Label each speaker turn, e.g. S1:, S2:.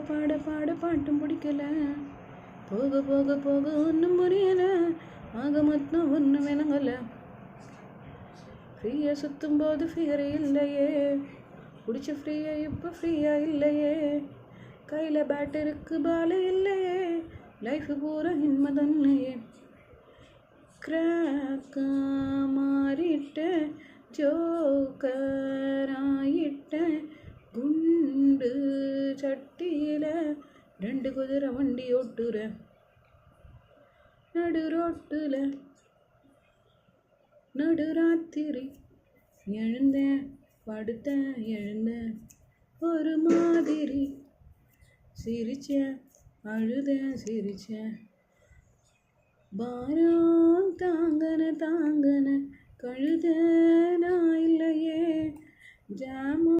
S1: பாட பாட பாட்டும் பிடிக்கல, போக போக போக ஒன்றும் புரியல, ஆக மொத்தம் ஒன்றும் விளங்கலை. ஃப்ரீயாக சுற்றும் போது ஃபியரே இல்லையே, பிடிச்ச ஃப்ரீயா இப்போ ஃப்ரீயாக இல்லையே, கையில் பேட் இருக்கு பால் இல்லையே, லைஃபு பூரா இன்மதன்னையே. கிராக்கா மாறிட்டேன், ஜோக்கராயிட்டேன், குண்டு சட்டியில் 2 குதிரை வண்டி ஓட்டுறேன், நடு ரோட்டில் நடுராத்திரி எழுந்தேன் படுத்தேன் எழுந்தேன், ஒரு மாதிரி சிரிச்சேன் அழுதேன் சிரிச்சேன், பாரம் தாங்கன கழுத நான் இல்லையே, ஜாம